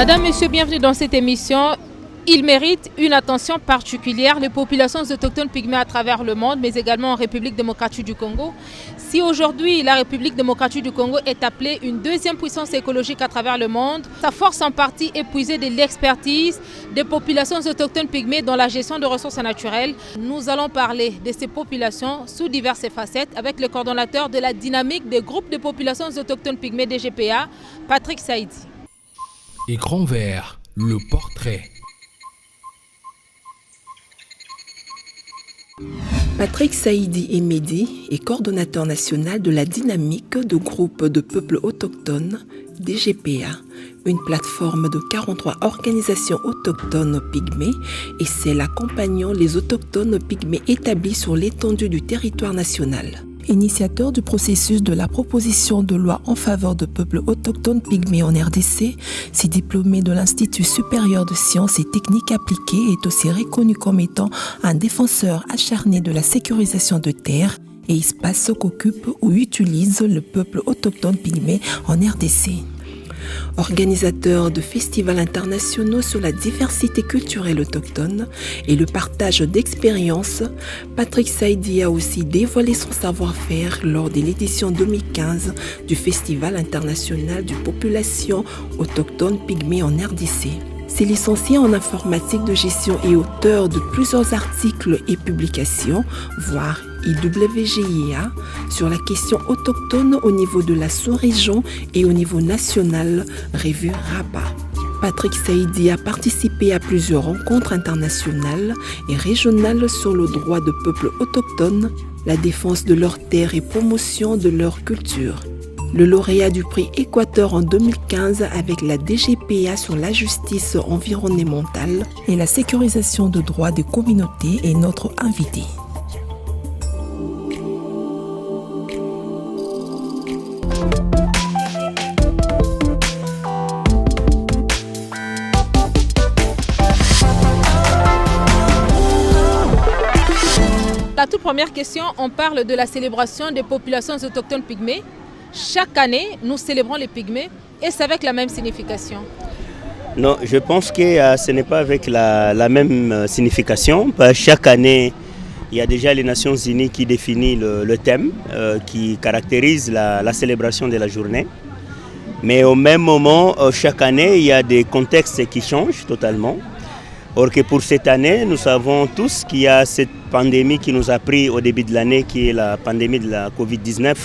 Madame, Monsieur, bienvenue dans cette émission. Il mérite une attention particulière, les populations autochtones pygmées à travers le monde, mais également en République démocratique du Congo. Si aujourd'hui la République démocratique du Congo est appelée une deuxième puissance écologique à travers le monde, sa force en partie épuisée de l'expertise des populations autochtones pygmées dans la gestion de ressources naturelles. Nous allons parler de ces populations sous diverses facettes avec le coordonnateur de la dynamique des groupes de populations autochtones pygmées DGPA, Patrick Saïdi. Écran vert, le portrait. Patrick Saïdi Emedi est coordonnateur national de la dynamique de groupes de peuples autochtones, DGPA, une plateforme de 43 organisations autochtones pygmées et celle accompagnant les autochtones pygmées établis sur l'étendue du territoire national. Initiateur du processus de la proposition de loi en faveur de peuples autochtones pygmées en RDC, ce diplômé de l'Institut supérieur de sciences et techniques appliquées est aussi reconnu comme étant un défenseur acharné de la sécurisation de terres et espaces qu'occupe ou utilise le peuple autochtone pygmée en RDC. Organisateur de festivals internationaux sur la diversité culturelle autochtone et le partage d'expériences, Patrick Saïdi a aussi dévoilé son savoir-faire lors de l'édition 2015 du Festival international de population autochtone pygmée en RDC. C'est licencié en informatique de gestion et auteur de plusieurs articles et publications, voire IWGIA, sur la question autochtone au niveau de la sous-région et au niveau national, revue RAPA. Patrick Saïdi a participé à plusieurs rencontres internationales et régionales sur le droit de peuples autochtones, la défense de leurs terres et promotion de leur culture. Le lauréat du prix Équateur en 2015 avec la DGPA sur la justice environnementale et la sécurisation de droits des communautés est notre invité. La toute première question, on parle de la célébration des populations autochtones pygmées. Chaque année, nous célébrons les pygmées et c'est avec la même signification. Non, je pense que ce n'est pas avec la même signification. Chaque année, il y a déjà les Nations Unies qui définissent le thème qui caractérise la célébration de la journée. Mais au même moment, chaque année, il y a des contextes qui changent totalement. Or que pour cette année, nous savons tous qu'il y a cette pandémie qui nous a pris au début de l'année, qui est la pandémie de la Covid-19.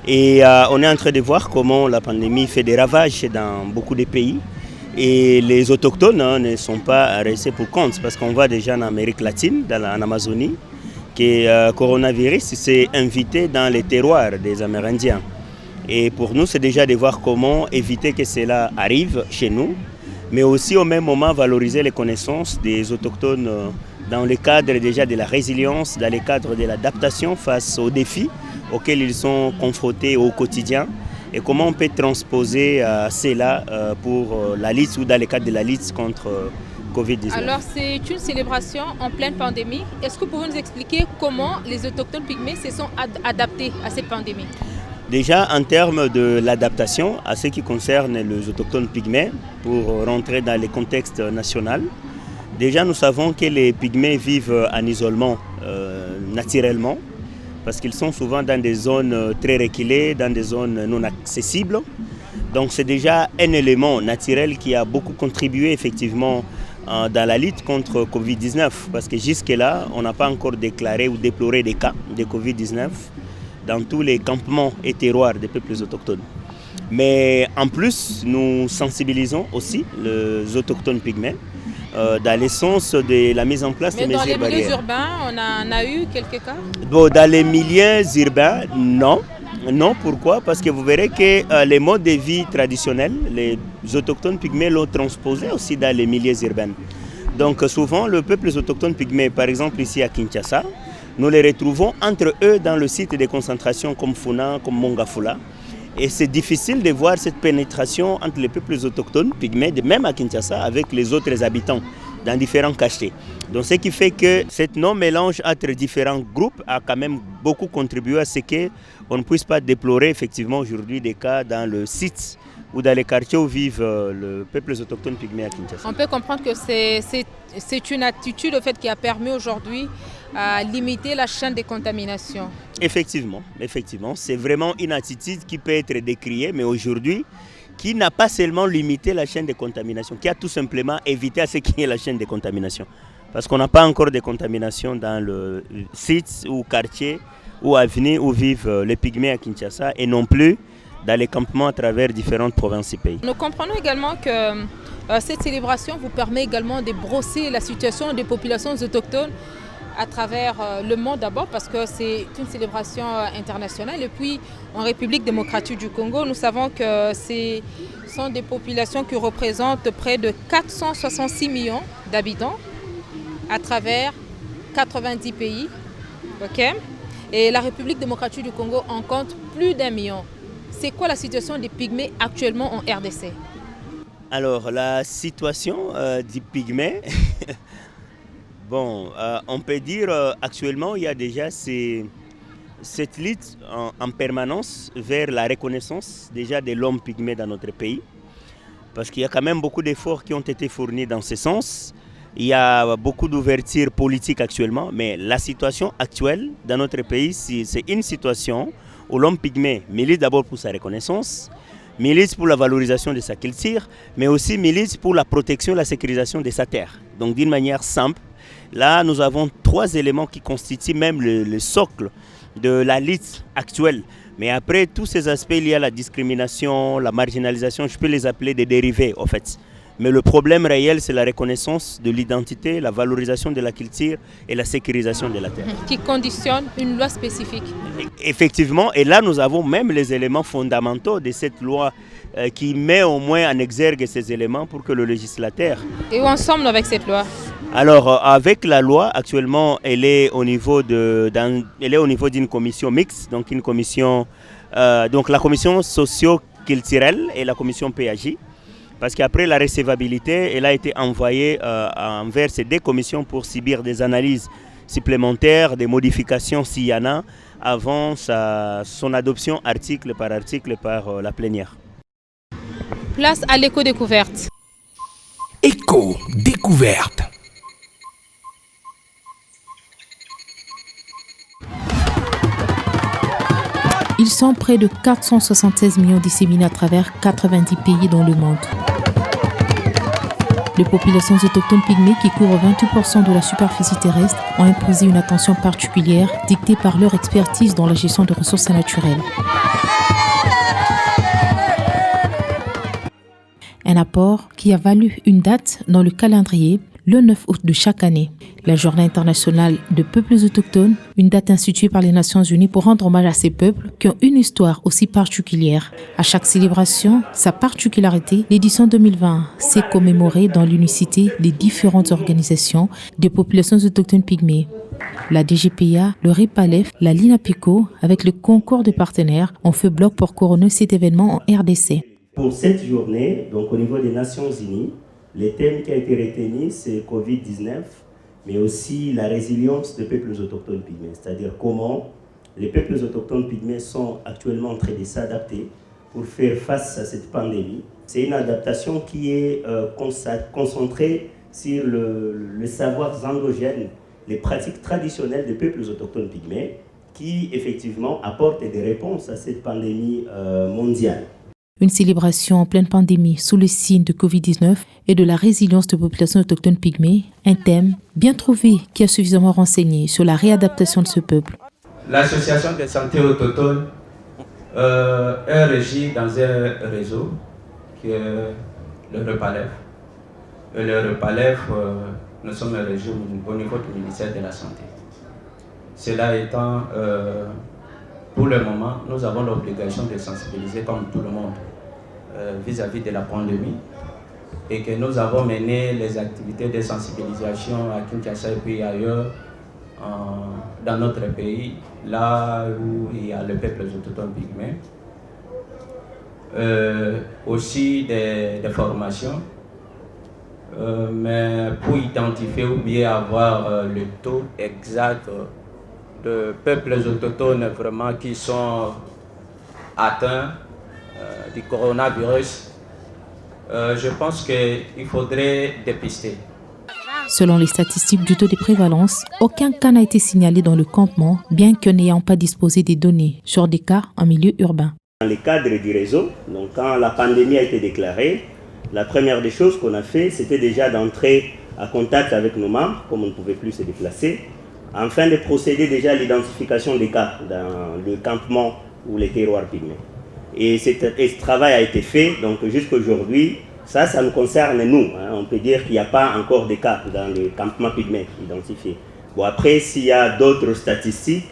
Et on est en train de voir comment la pandémie fait des ravages dans beaucoup de pays. Et les autochtones ne sont pas restés pour compte, parce qu'on voit déjà en Amérique latine, en Amazonie, que le coronavirus s'est invité dans les terroirs des Amérindiens. Et pour nous, c'est déjà de voir comment éviter que cela arrive chez nous, mais aussi au même moment valoriser les connaissances des autochtones dans le cadre déjà de la résilience, dans le cadre de l'adaptation face aux défis auxquels ils sont confrontés au quotidien et comment on peut transposer cela pour la lutte ou dans le cadre de la lutte contre Covid-19. Alors c'est une célébration en pleine pandémie. Est-ce que vous pouvez nous expliquer comment les autochtones pygmées se sont adaptés à cette pandémie? Déjà en termes de l'adaptation à ce qui concerne les autochtones pygmées, pour rentrer dans le contexte national, déjà nous savons que les pygmées vivent en isolement naturellement, parce qu'ils sont souvent dans des zones très reculées, dans des zones non accessibles. Donc c'est déjà un élément naturel qui a beaucoup contribué effectivement dans la lutte contre Covid-19, parce que jusque-là, on n'a pas encore déclaré ou déploré des cas de Covid-19 dans tous les campements et terroirs des peuples autochtones. Mais en plus, nous sensibilisons aussi les autochtones pygmées dans le sens de la mise en place des mesures barrières. Mais dans les milieux urbains, on en a eu quelques cas? Bon, dans les milieux urbains, non. Non, pourquoi? Parce que vous verrez que les modes de vie traditionnels, les autochtones pygmées l'ont transposé aussi dans les milieux urbains. Donc souvent, le peuple autochtone pygmée, par exemple ici à Kinshasa, nous les retrouvons entre eux dans le site de concentration comme Funa, comme Mongafula. Et c'est difficile de voir cette pénétration entre les peuples autochtones pygmées, même à Kinshasa, avec les autres habitants, dans différents quartiers. Donc ce qui fait que ce non-mélange entre différents groupes a quand même beaucoup contribué à ce qu'on ne puisse pas déplorer effectivement aujourd'hui des cas dans le site ou dans les quartiers où vivent le peuple autochtone pygmée à Kinshasa. On peut comprendre que c'est une attitude au fait, qui a permis aujourd'hui à limiter la chaîne de contamination. Effectivement, c'est vraiment une attitude qui peut être décriée, mais aujourd'hui, qui n'a pas seulement limité la chaîne de contamination, qui a tout simplement évité à ce qu'il y ait la chaîne de contamination. Parce qu'on n'a pas encore de contamination dans le site ou quartier ou avenue où vivent les pygmées à Kinshasa et non plus dans les campements à travers différentes provinces du pays. Nous comprenons également que cette célébration vous permet également de brosser la situation des populations autochtones à travers le monde d'abord parce que c'est une célébration internationale et puis en République démocratique du Congo, nous savons que ce sont des populations qui représentent près de 466 millions d'habitants à travers 90 pays. Okay? Et la République démocratique du Congo en compte plus d'1 million. C'est quoi la situation des pygmées actuellement en RDC? Alors la situation des pygmées, bon, on peut dire actuellement il y a déjà cette lutte en permanence vers la reconnaissance déjà de l'homme pygmée dans notre pays. Parce qu'il y a quand même beaucoup d'efforts qui ont été fournis dans ce sens. Il y a beaucoup d'ouverture politique actuellement, mais la situation actuelle dans notre pays, c'est une situation où l'homme pygmée milite d'abord pour sa reconnaissance, milite pour la valorisation de sa culture, mais aussi milite pour la protection et la sécurisation de sa terre. Donc d'une manière simple, là nous avons 3 éléments qui constituent même le socle de la lutte actuelle. Mais après tous ces aspects, il y a la discrimination, la marginalisation, je peux les appeler des dérivés en fait. Mais le problème réel, c'est la reconnaissance de l'identité, la valorisation de la culture et la sécurisation de la terre. Qui conditionne une loi spécifique. Effectivement, et là nous avons même les éléments fondamentaux de cette loi qui met au moins en exergue ces éléments pour que le législateur... Et où ensemble avec cette loi? Alors avec la loi, actuellement, elle est au niveau d'une commission mixte, donc une commission, donc la commission socio-culturelle et la commission PAJ. Parce qu'après la recevabilité, elle a été envoyée envers ces 2 commissions pour subir des analyses supplémentaires, des modifications s'il y en a, avant son adoption article par article par la plénière. Place à l'éco-découverte. Éco-découverte. Ils sont près de 476 millions disséminés à travers 90 pays dans le monde. Les populations autochtones pygmées qui couvrent 28% de la superficie terrestre ont imposé une attention particulière dictée par leur expertise dans la gestion de ressources naturelles. Un apport qui a valu une date dans le calendrier, le 9 août de chaque année. La Journée internationale de peuples autochtones, une date instituée par les Nations Unies pour rendre hommage à ces peuples qui ont une histoire aussi particulière. À chaque célébration, sa particularité, l'édition 2020 s'est commémorée dans l'unicité des différentes organisations des populations autochtones pygmées. La DGPA, le RIPALEF, la LINAPICO, avec le concours de partenaires, ont fait bloc pour couronner cet événement en RDC. Pour cette journée, donc au niveau des Nations Unies, les thèmes qui ont été retenus, c'est Covid-19, mais aussi la résilience des peuples autochtones pygmées, c'est-à-dire comment les peuples autochtones pygmées sont actuellement en train de s'adapter pour faire face à cette pandémie. C'est une adaptation qui est concentrée sur le savoir endogène, les pratiques traditionnelles des peuples autochtones pygmées, qui effectivement apportent des réponses à cette pandémie mondiale. Une célébration en pleine pandémie sous le signe de Covid-19 et de la résilience des populations autochtones pygmées, un thème bien trouvé qui a suffisamment renseigné sur la réadaptation de ce peuple. L'association de santé autochtone est régie dans un réseau qui est le REPALEF. Et le REPALEF, nous sommes régis au niveau du ministère de la Santé. Cela étant, pour le moment, nous avons l'obligation de sensibiliser comme tout le monde vis-à-vis de la pandémie et que nous avons mené les activités de sensibilisation à Kinshasa et puis ailleurs dans notre pays, là où il y a le peuple autochtone pygmée. Aussi des formations, mais pour identifier ou bien avoir le taux exact de peuples autochtones vraiment qui sont atteints du coronavirus, je pense qu'il faudrait dépister. Selon les statistiques du taux de prévalence, aucun cas n'a été signalé dans le campement, bien que n'ayant pas disposé des données sur des cas en milieu urbain. Dans le cadre du réseau, donc quand la pandémie a été déclarée, la première des choses qu'on a fait, c'était déjà d'entrer en contact avec nos membres, comme on ne pouvait plus se déplacer, afin de procéder déjà à l'identification des cas dans le campement ou les terroirs pygmées. Et ce travail a été fait, donc jusqu'à aujourd'hui, ça nous concerne nous. On peut dire qu'il n'y a pas encore de cas dans le campement pygmée identifié. Bon, après, s'il y a d'autres statistiques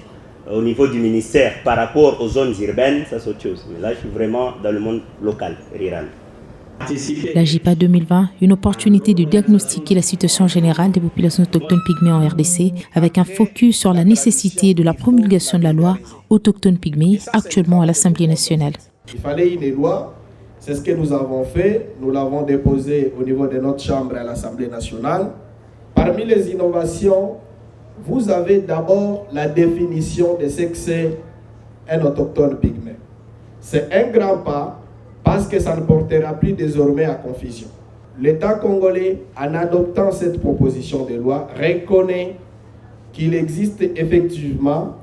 au niveau du ministère par rapport aux zones urbaines, ça c'est autre chose. Mais là, je suis vraiment dans le monde local, rural. La JPA 2020, une opportunité de diagnostiquer la situation générale des populations autochtones pygmées en RDC avec un focus sur la nécessité de la promulgation de la loi autochtone pygmée actuellement à l'Assemblée nationale. Il fallait une loi, c'est ce que nous avons fait. Nous l'avons déposé au niveau de notre chambre à l'Assemblée nationale. Parmi les innovations, vous avez d'abord la définition de ce que c'est un autochtone pygmée. C'est un grand pas parce que ça ne portera plus désormais à confusion. L'État congolais, en adoptant cette proposition de loi, reconnaît qu'il existe effectivement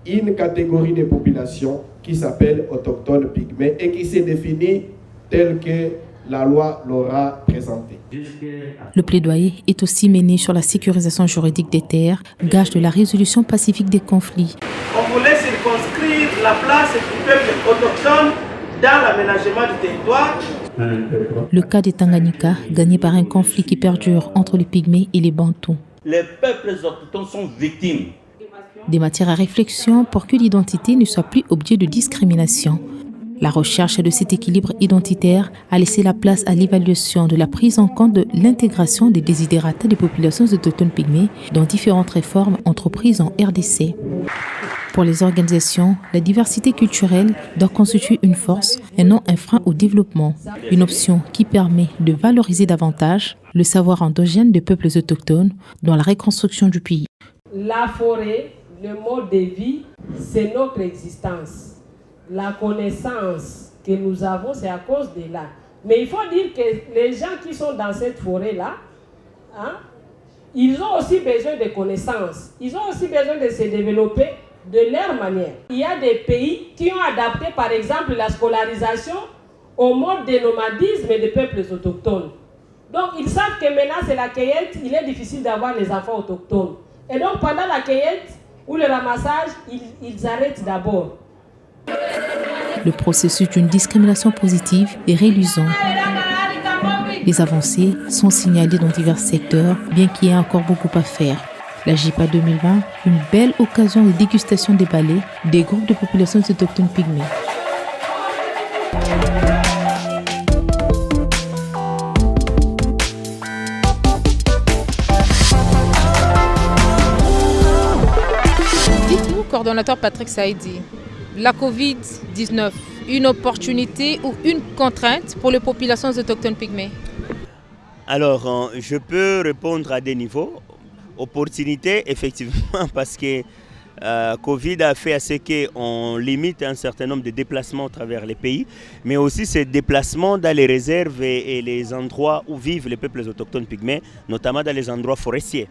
une catégorie de population qui s'appelle autochtone pygmée et qui s'est définie telle que la loi l'aura présentée. Le plaidoyer est aussi mené sur la sécurisation juridique des terres, gage de la résolution pacifique des conflits. On voulait circonscrire la place du peuple autochtone dans l'aménagement du territoire. Le cas des Tanganyika, gagné par un conflit qui perdure entre les Pygmées et les Bantous. Les peuples autochtones sont victimes. Des matières à réflexion pour que l'identité ne soit plus objet de discrimination. La recherche de cet équilibre identitaire a laissé la place à l'évaluation de la prise en compte de l'intégration des désidérata des populations autochtones pygmées dans différentes réformes entreprises en RDC. Pour les organisations, la diversité culturelle doit constituer une force et non un frein au développement. Une option qui permet de valoriser davantage le savoir endogène des peuples autochtones dans la reconstruction du pays. La forêt, le mode de vie, c'est notre existence. La connaissance que nous avons, c'est à cause de là. Mais il faut dire que les gens qui sont dans cette forêt-là, ils ont aussi besoin de connaissances. Ils ont aussi besoin de se développer de leur manière. Il y a des pays qui ont adapté, par exemple, la scolarisation au mode de nomadisme des peuples autochtones. Donc, ils savent que maintenant, c'est la cueillette, il est difficile d'avoir les enfants autochtones. Et donc, pendant la cueillette ou le ramassage, ils arrêtent d'abord. Le processus d'une discrimination positive est réluisant. Les avancées sont signalées dans divers secteurs, bien qu'il y ait encore beaucoup à faire. La JPA 2020, une belle occasion de dégustation des balais des groupes de populations autochtones pygmées. Dites-nous, coordonnateur Patrick Saïdi, la Covid-19, une opportunité ou une contrainte pour les populations autochtones pygmées? Alors, je peux répondre à des niveaux. Opportunité, effectivement, parce que Covid a fait à ce qu'on limite un certain nombre de déplacements à travers les pays, mais aussi ces déplacements dans les réserves et les endroits où vivent les peuples autochtones pygmées, notamment dans les endroits forestiers.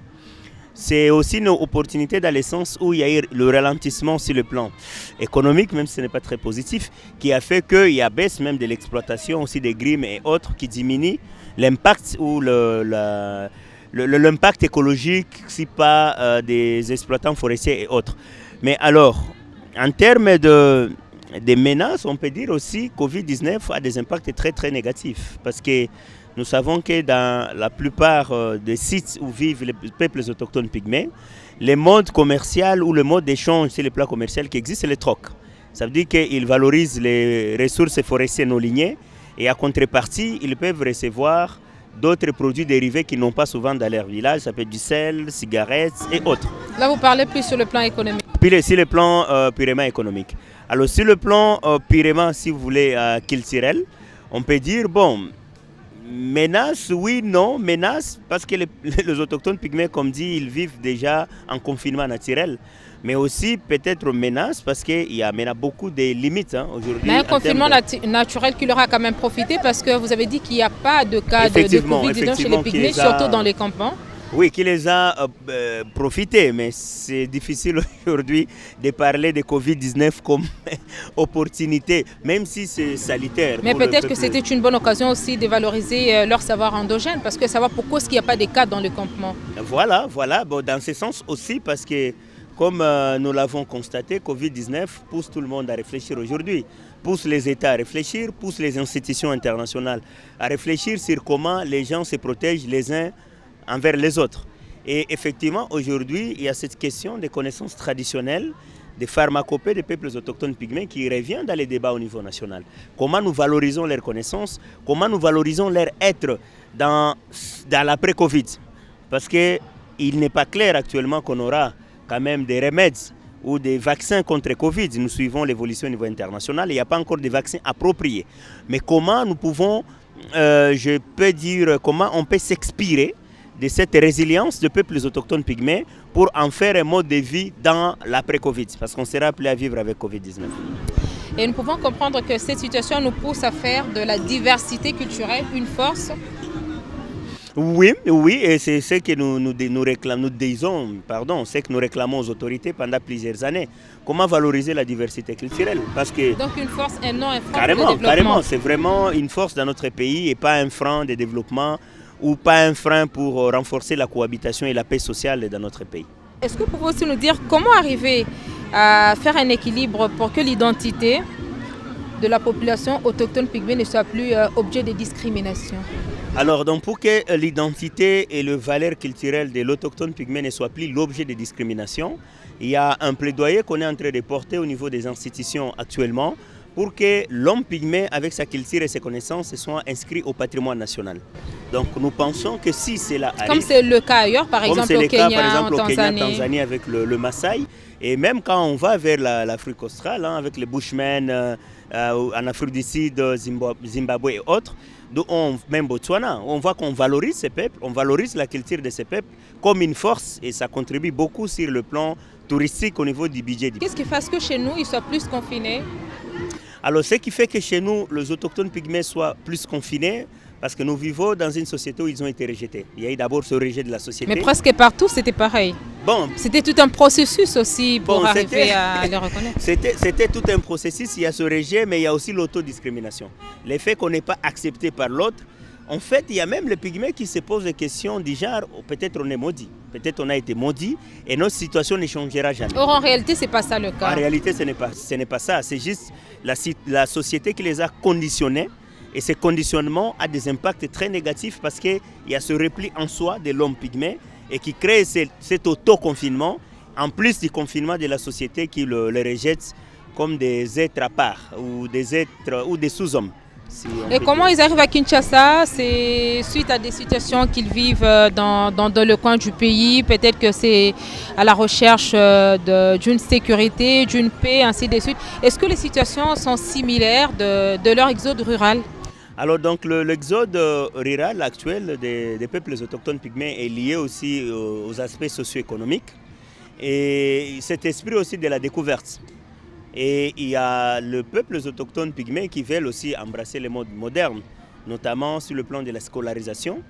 C'est aussi une opportunité dans le sens où il y a eu le ralentissement sur le plan économique, même si ce n'est pas très positif, qui a fait qu'il y a baisse même de l'exploitation aussi des grimes et autres qui diminue l'impact ou l'impact écologique, si pas des exploitants forestiers et autres. Mais alors, en termes de menaces, on peut dire aussi que Covid-19 a des impacts très très négatifs parce que nous savons que dans la plupart des sites où vivent les peuples autochtones pygmées, le mode commercial ou le mode d'échange sur les plans commerciaux qui existe, c'est le troc. Ça veut dire qu'ils valorisent les ressources forestières non lignées et à contrepartie, ils peuvent recevoir d'autres produits dérivés qu'ils n'ont pas souvent dans leur village. Ça peut être du sel, cigarettes et autres. Là, vous parlez plus sur le plan économique. Sur le plan purement économique. Alors, sur le plan purement, si vous voulez, culturel, on peut dire, bon, Menace, oui, non. Menace, parce que les autochtones pygmées, comme dit, ils vivent déjà en confinement naturel. Mais aussi peut-être menace, parce qu'il y a maintenant beaucoup de limites aujourd'hui. Mais un confinement naturel qui leur a quand même profité, parce que vous avez dit qu'il n'y a pas de cas de Covid-19 chez les pygmées, surtout dans les campements. Oui, qui les a profité, mais c'est difficile aujourd'hui de parler de Covid-19 comme opportunité, même si c'est salutaire. Mais peut-être que c'était une bonne occasion aussi de valoriser leur savoir endogène, parce que savoir pourquoi il n'y a pas de cas dans le campement. Voilà. Bon, dans ce sens aussi, parce que comme nous l'avons constaté, Covid-19 pousse tout le monde à réfléchir aujourd'hui, pousse les États à réfléchir, pousse les institutions internationales à réfléchir sur comment les gens se protègent les uns envers les autres. Et effectivement, aujourd'hui, il y a cette question des connaissances traditionnelles, des pharmacopées des peuples autochtones pygmées qui revient dans les débats au niveau national. Comment nous valorisons leurs connaissances, comment nous valorisons leur être dans l'après-Covid. Parce qu'il n'est pas clair actuellement qu'on aura quand même des remèdes ou des vaccins contre Covid. Nous suivons l'évolution au niveau international, il n'y a pas encore de vaccins appropriés. Mais comment nous pouvons, je peux dire, comment on peut s'expirer de cette résilience des peuples autochtones pygmées pour en faire un mode de vie dans l'après-Covid, parce qu'on sera appelé à vivre avec Covid-19. Et nous pouvons comprendre que cette situation nous pousse à faire de la diversité culturelle une force. Oui, et c'est ce que c'est que nous réclamons aux autorités pendant plusieurs années. Comment valoriser la diversité culturelle? Parce que donc une force et non un frein de développement. Carrément, c'est vraiment une force dans notre pays et pas un frein de développement ou pas un frein pour renforcer la cohabitation et la paix sociale dans notre pays. Est-ce que vous pouvez aussi nous dire comment arriver à faire un équilibre pour que l'identité de la population autochtone pygmée ne soit plus objet de discrimination? Alors, donc, pour que l'identité et le valeur culturelle de l'autochtone pygmée ne soient plus l'objet de discrimination, il y a un plaidoyer qu'on est en train de porter au niveau des institutions actuellement pour que l'homme pygmée, avec sa culture et ses connaissances, soit inscrit au patrimoine national. Donc nous pensons que si cela arrive... Comme c'est le cas ailleurs, par exemple au Kenya, en Tanzanie avec le Maasai, et même quand on va vers l'Afrique australe, avec les Bushmen, en Afrique du Sud, Zimbabwe et autres, même Botswana, on voit qu'on valorise ces peuples, on valorise la culture de ces peuples comme une force, et ça contribue beaucoup sur le plan touristique au niveau du budget. Qu'est-ce qui fait que chez nous, ils soient plus confinés? Alors, ce qui fait que chez nous, les autochtones pygmées soient plus confinés, parce que nous vivons dans une société où ils ont été rejetés. Il y a eu d'abord ce rejet de la société. Mais presque partout, c'était pareil. Bon, c'était tout un processus aussi pour arriver à les reconnaître. C'était tout un processus. Il y a ce rejet, mais il y a aussi l'autodiscrimination. Le fait qu'on n'est pas accepté par l'autre. En fait, il y a même les pygmées qui se posent des questions du genre, peut-être on est maudit, peut-être on a été maudit et notre situation ne changera jamais. Or, en réalité, ce n'est pas ça le cas. En réalité, ce n'est pas ça. C'est juste la société qui les a conditionnés. Et ce conditionnement a des impacts très négatifs parce qu'il y a ce repli en soi de l'homme pygmée et qui crée cet auto-confinement, en plus du confinement de la société qui le rejette comme des êtres à part ou des êtres ou des sous-hommes. Si et comment ils arrivent à Kinshasa? C'est suite à des situations qu'ils vivent dans le coin du pays. Peut-être que c'est à la recherche d'une sécurité, d'une paix, ainsi de suite. Est-ce que les situations sont similaires de leur exode rural? Alors donc l'exode rural actuel des peuples autochtones pygmées est lié aussi aux aspects socio-économiques et cet esprit aussi de la découverte. Et il y a le peuple autochtone pygmée qui veulent aussi embrasser les modes modernes, notamment sur le plan de la scolarisation.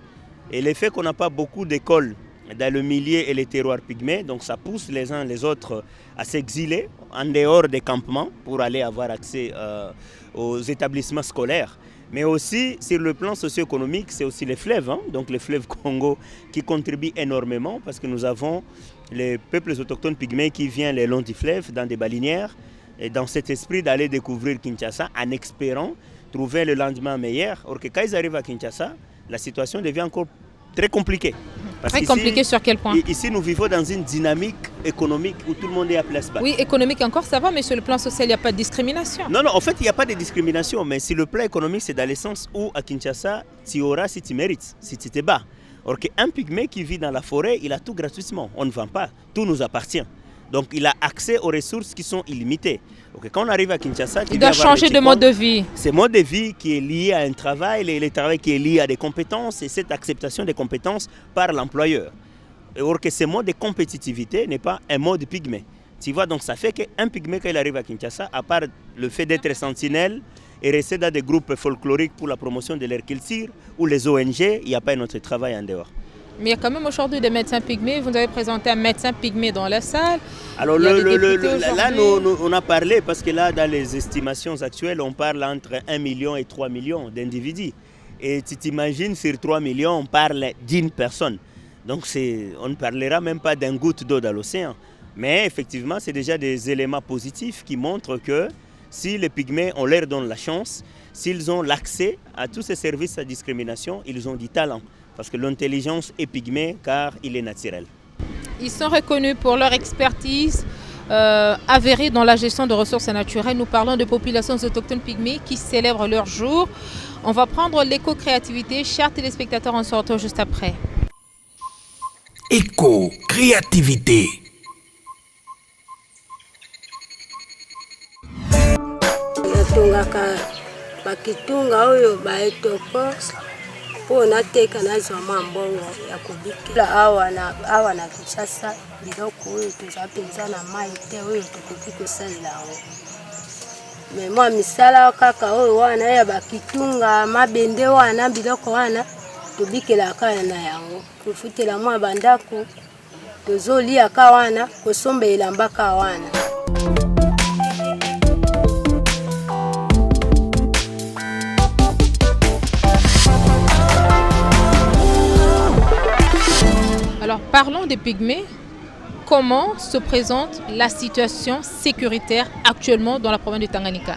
Et le fait qu'on n'a pas beaucoup d'écoles dans le milieu et les terroirs pygmées, donc ça pousse les uns les autres à s'exiler en dehors des campements pour aller avoir accès aux établissements scolaires. Mais aussi, sur le plan socio-économique, c'est aussi les fleuves, donc les fleuves Congo qui contribuent énormément parce que nous avons les peuples autochtones pygmées qui viennent le long du fleuve dans des balinières. Et dans cet esprit d'aller découvrir Kinshasa en espérant trouver le lendemain meilleur. Or que quand ils arrivent à Kinshasa, la situation devient encore très compliquée. Très compliquée sur quel point? Ici, nous vivons dans une dynamique économique où tout le monde est à place basse. Oui, économique encore ça va, mais sur le plan social, il n'y a pas de discrimination. Non, en fait, il n'y a pas de discrimination, mais sur le plan économique, c'est dans le sens où à Kinshasa, tu auras si tu mérites, si tu te bats. Or qu'un pygmée qui vit dans la forêt, il a tout gratuitement. On ne vend pas, tout nous appartient. Donc il a accès aux ressources qui sont illimitées. Donc, quand on arrive à Kinshasa, il doit changer de mode de vie. C'est mode de vie qui est lié à un travail, le travail qui est lié à des compétences et cette acceptation des compétences par l'employeur. Or que ce mode de compétitivité n'est pas un mode pygmée. Tu vois, donc ça fait qu'un pygmée, quand il arrive à Kinshasa, à part le fait d'être sentinelle et rester dans des groupes folkloriques pour la promotion de leur culture ou les ONG, il n'y a pas un autre travail en dehors. Mais il y a quand même aujourd'hui des médecins pygmées. Vous avez présenté un médecin pygmée dans la salle. Alors là, on a parlé parce que là, dans les estimations actuelles, on parle entre 1 million et 3 millions d'individus. Et tu t'imagines, sur 3 millions, on parle d'une personne. Donc on ne parlera même pas d'une goutte d'eau dans l'océan. Mais effectivement, c'est déjà des éléments positifs qui montrent que si les pygmées, on leur donne la chance, s'ils ont l'accès à tous ces services à discrimination, ils ont du talent. Parce que l'intelligence est pygmée car il est naturel. Ils sont reconnus pour leur expertise avérée dans la gestion de ressources naturelles. Nous parlons de populations autochtones pygmées qui célèbrent leur jour. On va prendre l'éco-créativité. Chers téléspectateurs, on se retrouve juste après. Éco-créativité. Bakitunga oyo baetoko po nateka nazwa mbongo ya kubikila awa na Kinshasa biloko oyo tozapenza na mai te oyo tokoki kosalela yango. Me mwa misala kaka oyo wana ya bakitunga mabende wana biloko wana tobikelaka na yango kofutela mwa bandako tozoliaka wana kosombela mbaka wana. Alors parlons des pygmées. Comment se présente la situation sécuritaire actuellement dans la province de Tanganyika?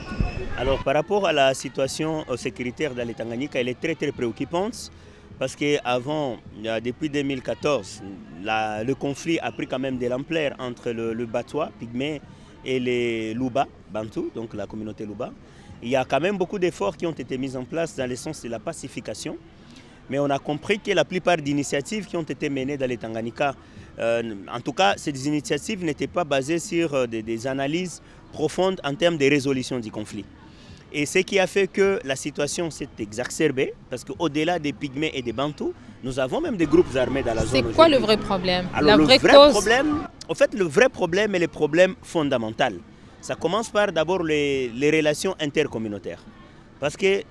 Alors par rapport à la situation sécuritaire dans le Tanganyika, elle est très préoccupante parce qu'avant, depuis 2014, le conflit a pris quand même de l'ampleur entre le Batwa, pygmée, et les Luba, Bantu, donc la communauté Luba. Il y a quand même beaucoup d'efforts qui ont été mis en place dans le sens de la pacification. Mais on a compris que la plupart d'initiatives qui ont été menées dans les Tanganyika, en tout cas, ces initiatives n'étaient pas basées sur des analyses profondes en termes de résolution du conflit. Et ce qui a fait que la situation s'est exacerbée, parce qu'au-delà des pygmées et des bantous, nous avons même des groupes armés dans la zone. C'est quoi le vrai problème? Alors, la vraie cause? En fait, le vrai problème est le problème fondamental. Ça commence par d'abord les relations intercommunautaires. Parce que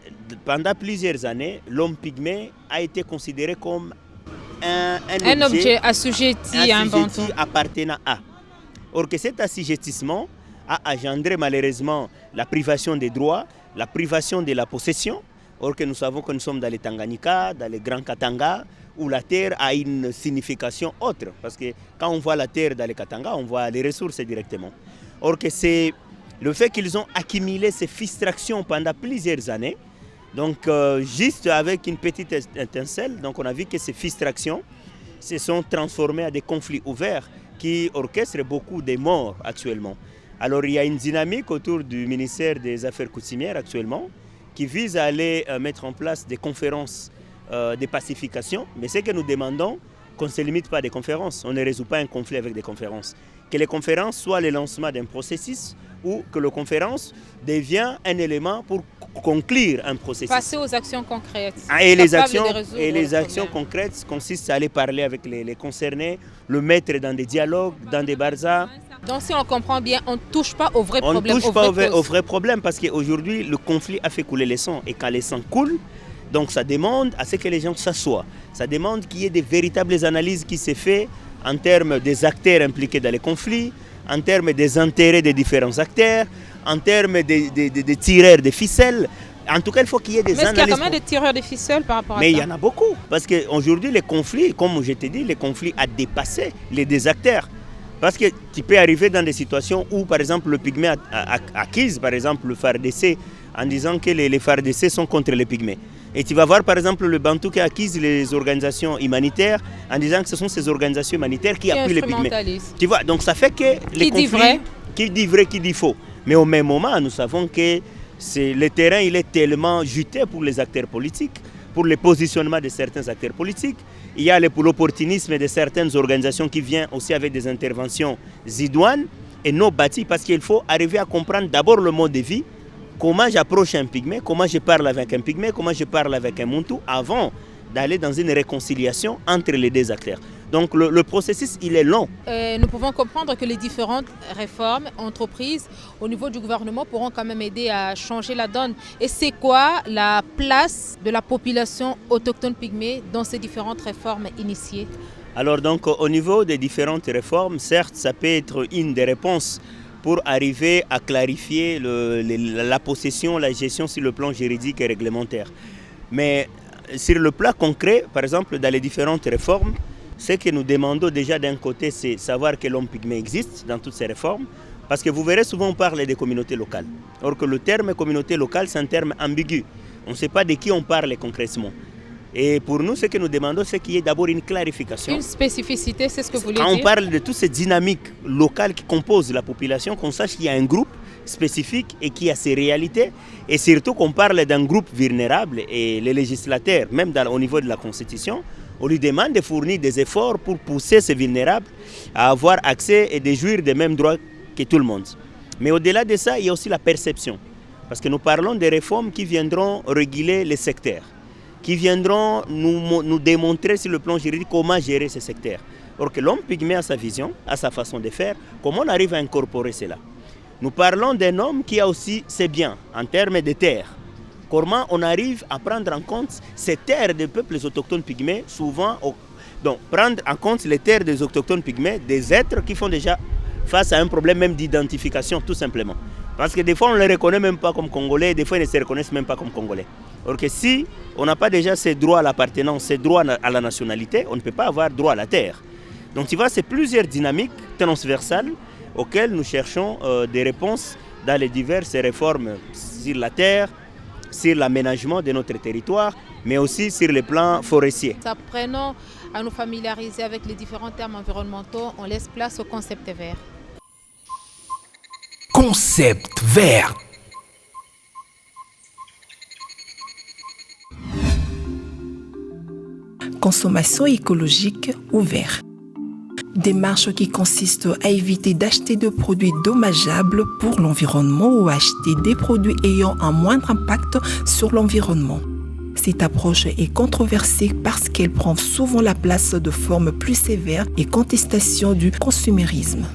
pendant plusieurs années, l'homme pygmée a été considéré comme un objet assujetti à un bantou appartenant à. Or que cet assujettissement a engendré malheureusement la privation des droits, la privation de la possession. Or que nous savons que nous sommes dans les Tanganyika, dans les Grands Katanga, où la terre a une signification autre. Parce que quand on voit la terre dans les Katanga, on voit les ressources directement. Or que c'est le fait qu'ils ont accumulé ces fistractions pendant plusieurs années, donc juste avec une petite étincelle, donc on a vu que ces fistractions se sont transformées en des conflits ouverts qui orchestrent beaucoup de morts actuellement. Alors il y a une dynamique autour du ministère des Affaires coutumières actuellement qui vise à aller mettre en place des conférences de pacification, mais ce que nous demandons, qu'on ne se limite pas à des conférences, on ne résout pas un conflit avec des conférences. Que les conférences soient le lancement d'un processus ou que la conférence devient un élément pour conclure un processus. Passer aux actions concrètes. Et les actions concrètes consistent à aller parler avec les concernés, le mettre dans des dialogues, dans des barzas. Donc si on comprend bien, on ne touche pas au vrai problème. On ne touche pas au vrai problème parce qu'aujourd'hui, le conflit a fait couler les sangs. Et quand les sangs coulent, donc ça demande à ce que les gens s'assoient. Ça demande qu'il y ait des véritables analyses qui se font en termes des acteurs impliqués dans les conflits, en termes des intérêts des différents acteurs, en termes des tireurs de ficelles. En tout cas, il faut qu'il y ait des analyses. Mais est-ce qu'il y a quand même des tireurs de ficelles par rapport à ça? Mais il y en a beaucoup. Parce qu'aujourd'hui, les conflits, comme je t'ai dit, les conflits ont dépassé les acteurs. Parce que tu peux arriver dans des situations où, par exemple, le pygmée accuse, par exemple, le FARDC, en disant que les FARDC sont contre les pygmées. Et tu vas voir, par exemple, le Bantou qui accuse les organisations humanitaires en disant que ce sont ces organisations humanitaires qui appuient les pygmées. Tu vois, donc ça fait que les conflits, qui dit vrai, qui dit faux. Mais au même moment, nous savons que le terrain il est tellement juteux pour les acteurs politiques, pour le positionnement de certains acteurs politiques. Il y a l'opportunisme de certaines organisations qui viennent aussi avec des interventions idoines et non bâties, parce qu'il faut arriver à comprendre d'abord le mode de vie, comment j'approche un pygmée, comment je parle avec un pygmée, comment je parle avec un Muntu, avant d'aller dans une réconciliation entre les deux acteurs. Donc le processus, il est long. Nous pouvons comprendre que les différentes réformes entreprises au niveau du gouvernement pourront quand même aider à changer la donne. Et c'est quoi la place de la population autochtone pygmée dans ces différentes réformes initiées? Alors donc au niveau des différentes réformes, certes, ça peut être une des réponses pour arriver à clarifier la possession, la gestion sur le plan juridique et réglementaire. Mais sur le plan concret, par exemple, dans les différentes réformes, ce que nous demandons déjà d'un côté, c'est savoir que l'homme pygmée existe dans toutes ces réformes, parce que vous verrez souvent on parle des communautés locales. Or que le terme communauté locale, c'est un terme ambigu. On ne sait pas de qui on parle concrètement. Et pour nous, ce que nous demandons, c'est qu'il y ait d'abord une clarification. Une spécificité, c'est ce que vous voulez dire. Quand on parle de toutes ces dynamiques locales qui composent la population, qu'on sache qu'il y a un groupe spécifique et qui a ses réalités. Et surtout qu'on parle d'un groupe vulnérable, et les législateurs, même au niveau de la Constitution, on lui demande de fournir des efforts pour pousser ces vulnérables à avoir accès et de jouir des mêmes droits que tout le monde. Mais au-delà de ça, il y a aussi la perception. Parce que nous parlons des réformes qui viendront réguler les secteurs, qui viendront nous démontrer sur le plan juridique comment gérer ces secteurs. Or que l'homme pygmée a sa vision, a sa façon de faire, comment on arrive à incorporer cela. Nous parlons d'un homme qui a aussi ses biens en termes de terres. Comment on arrive à prendre en compte ces terres des peuples autochtones pygmées, souvent, donc prendre en compte les terres des autochtones pygmées, des êtres qui font déjà face à un problème même d'identification tout simplement. Parce que des fois on ne les reconnaît même pas comme Congolais, des fois ils ne se reconnaissent même pas comme Congolais. Or que si on n'a pas déjà ces droits à l'appartenance, ces droits à la nationalité, on ne peut pas avoir droit à la terre. Donc tu vois, c'est plusieurs dynamiques transversales auxquelles nous cherchons des réponses dans les diverses réformes sur la terre, sur l'aménagement de notre territoire, mais aussi sur le plan forestier. Apprenons à nous familiariser avec les différents termes environnementaux, on laisse place au concept vert. Concept vert. Consommation écologique ou vert. Démarche qui consiste à éviter d'acheter de produits dommageables pour l'environnement ou acheter des produits ayant un moindre impact sur l'environnement. Cette approche est controversée parce qu'elle prend souvent la place de formes plus sévères et contestation du consumérisme.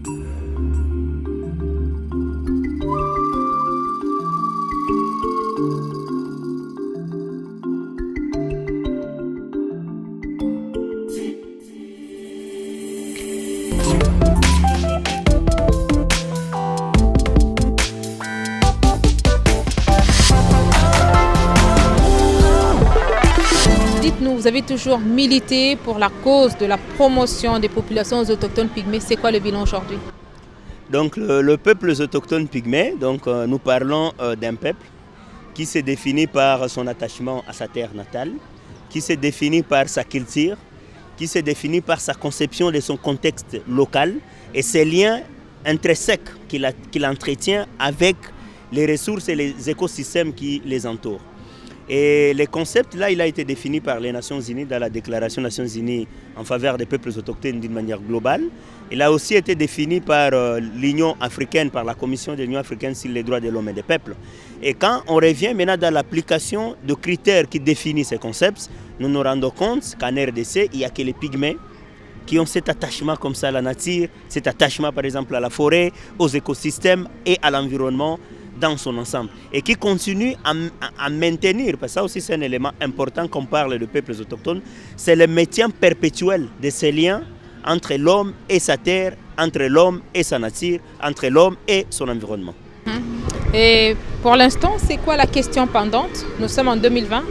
Vous avez toujours milité pour la cause de la promotion des populations autochtones pygmées. C'est quoi le bilan aujourd'hui? Donc le peuple autochtone pygmée, donc nous parlons d'un peuple qui se définit par son attachement à sa terre natale, qui se définit par sa culture, qui se définit par sa conception de son contexte local et ses liens intrinsèques qu'il entretient avec les ressources et les écosystèmes qui les entourent. Et le concept là, il a été défini par les Nations Unies dans la Déclaration des Nations Unies en faveur des peuples autochtones d'une manière globale. Il a aussi été défini par l'Union africaine, par la Commission de l'Union africaine sur les droits de l'homme et des peuples. Et quand on revient maintenant dans l'application de critères qui définissent ces concepts, nous nous rendons compte qu'en RDC, il n'y a que les pygmées qui ont cet attachement comme ça à la nature, cet attachement par exemple à la forêt, aux écosystèmes et à l'environnement dans son ensemble et qui continue à maintenir, parce que ça aussi c'est un élément important quand on parle de peuples autochtones, c'est le maintien perpétuel de ces liens entre l'homme et sa terre, entre l'homme et sa nature, entre l'homme et son environnement. Et pour l'instant, c'est quoi la question pendante? Nous sommes en 2020.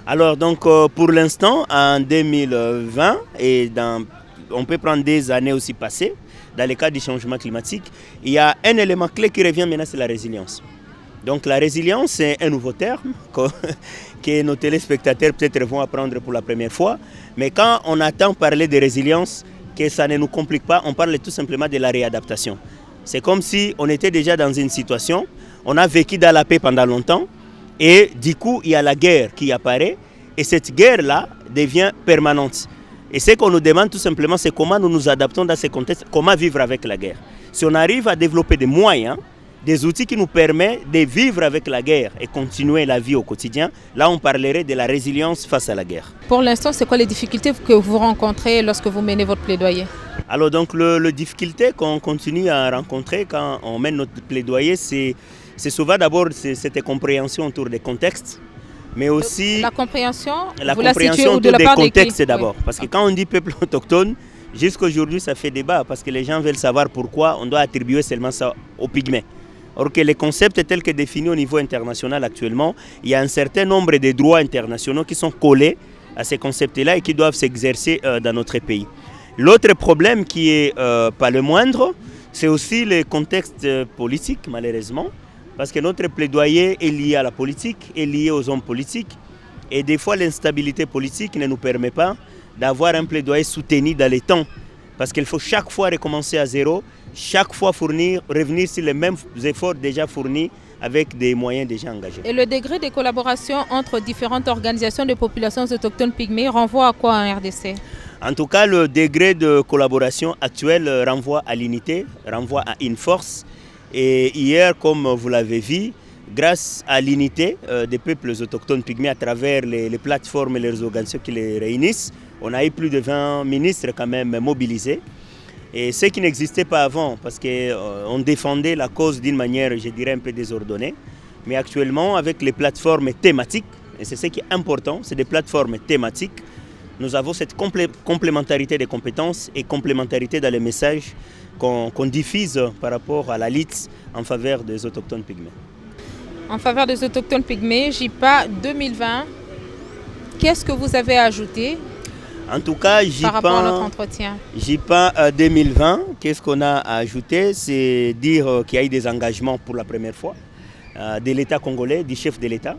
Alors donc pour l'instant, en 2020, et on peut prendre des années aussi passées, dans le cas du changement climatique, il y a un élément clé qui revient maintenant, c'est la résilience. Donc la résilience, c'est un nouveau terme que nos téléspectateurs peut-être vont apprendre pour la première fois. Mais quand on attend parler de résilience, que ça ne nous complique pas, on parle tout simplement de la réadaptation. C'est comme si on était déjà dans une situation, on a vécu dans la paix pendant longtemps, et du coup, il y a la guerre qui apparaît, Et cette guerre-là devient permanente. Et ce qu'on nous demande tout simplement, c'est comment nous nous adaptons dans ces contextes, comment vivre avec la guerre. Si on arrive à développer des moyens, des outils qui nous permettent de vivre avec la guerre et continuer la vie au quotidien, là on parlerait de la résilience face à la guerre. Pour l'instant, c'est quoi les difficultés que vous rencontrez lorsque vous menez votre plaidoyer? Alors donc les difficultés qu'on continue à rencontrer quand on mène notre plaidoyer, c'est souvent d'abord cette incompréhension autour des contextes, mais aussi la compréhension autour des contextes d'abord. Oui. Parce que quand on dit peuple autochtone, jusqu'à aujourd'hui ça fait débat parce que les gens veulent savoir pourquoi on doit attribuer seulement ça aux pygmées. Or que les concepts tels que définis au niveau international actuellement, il y a un certain nombre de droits internationaux qui sont collés à ces concepts-là et qui doivent s'exercer dans notre pays. L'autre problème qui est pas le moindre, c'est aussi le contexte politique malheureusement, parce que notre plaidoyer est lié à la politique, est lié aux hommes politiques, et des fois l'instabilité politique ne nous permet pas d'avoir un plaidoyer soutenu dans les temps, parce qu'il faut chaque fois recommencer à zéro, chaque fois revenir sur les mêmes efforts déjà fournis avec des moyens déjà engagés. Et le degré de collaboration entre différentes organisations de populations autochtones pygmées renvoie à quoi en RDC? En tout cas, le degré de collaboration actuel renvoie à l'unité, renvoie à une force. Et hier, comme vous l'avez vu, grâce à l'unité des peuples autochtones pygmées à travers les plateformes et les organisations qui les réunissent, on a eu plus de 20 ministres quand même mobilisés. Et ce qui n'existait pas avant, parce qu'on défendait la cause d'une manière, je dirais, un peu désordonnée. Mais actuellement, avec les plateformes thématiques, et c'est ce qui est important, c'est des plateformes thématiques, nous avons cette complémentarité des compétences et complémentarité dans les messages qu'on diffuse par rapport à la lutte en faveur des autochtones pygmées. En faveur des autochtones pygmées, JIPA 2020, qu'est-ce que vous avez ajouté? En tout cas, JIPA 2020, qu'est-ce qu'on a ajouté? C'est dire qu'il y a eu des engagements pour la première fois de l'État congolais, du chef de l'État.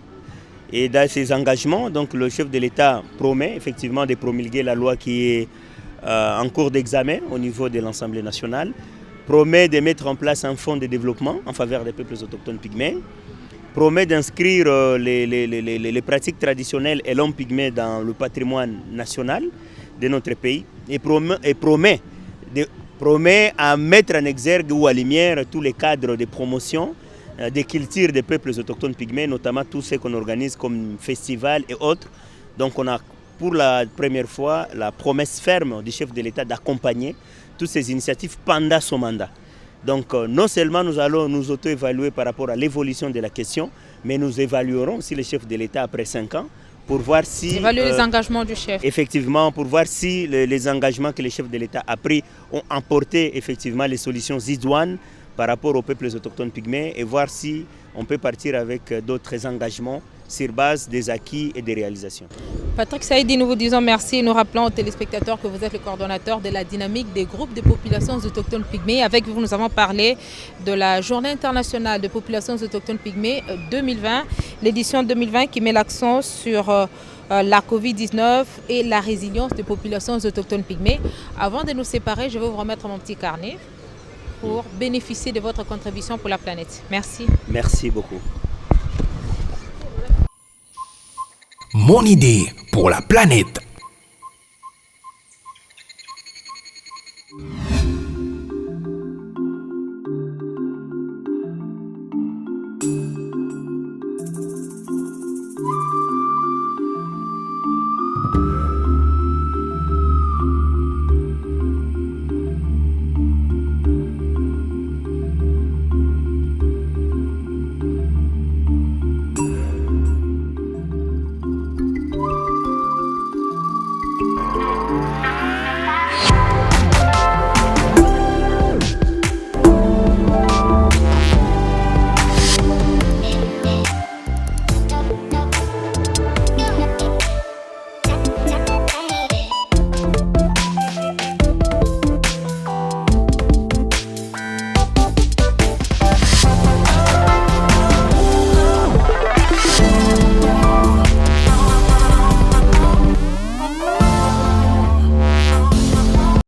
Et dans ces engagements, donc, le chef de l'État promet effectivement de promulguer la loi qui est en cours d'examen au niveau de l'Assemblée nationale, promet de mettre en place un fonds de développement en faveur des peuples autochtones pygmées, promet d'inscrire les pratiques traditionnelles et l'homme pygmée dans le patrimoine national de notre pays et promet à mettre en exergue ou à lumière tous les cadres de promotion des cultures des peuples autochtones pygmées, notamment tous ceux qu'on organise comme festivals et autres. Donc on a pour la première fois la promesse ferme du chef de l'État d'accompagner toutes ces initiatives pendant son mandat. Donc non seulement nous allons nous auto-évaluer par rapport à l'évolution de la question, mais nous évaluerons aussi le chef de l'État après 5 ans pour voir si... Évaluer les engagements du chef. Effectivement, pour voir si les engagements que le chef de l'État a pris ont apporté effectivement les solutions idoines par rapport aux peuples autochtones pygmées et voir si on peut partir avec d'autres engagements sur base des acquis et des réalisations. Patrick Saïdi, nous vous disons merci et nous rappelons aux téléspectateurs que vous êtes le coordonnateur de la dynamique des groupes de populations autochtones pygmées. Avec vous, nous avons parlé de la Journée internationale de populations autochtones pygmées 2020, l'édition 2020 qui met l'accent sur la Covid-19 et la résilience des populations autochtones pygmées. Avant de nous séparer, je vais vous remettre mon petit carnet pour bénéficier de votre contribution pour la planète. Merci. Merci beaucoup. Mon idée pour la planète.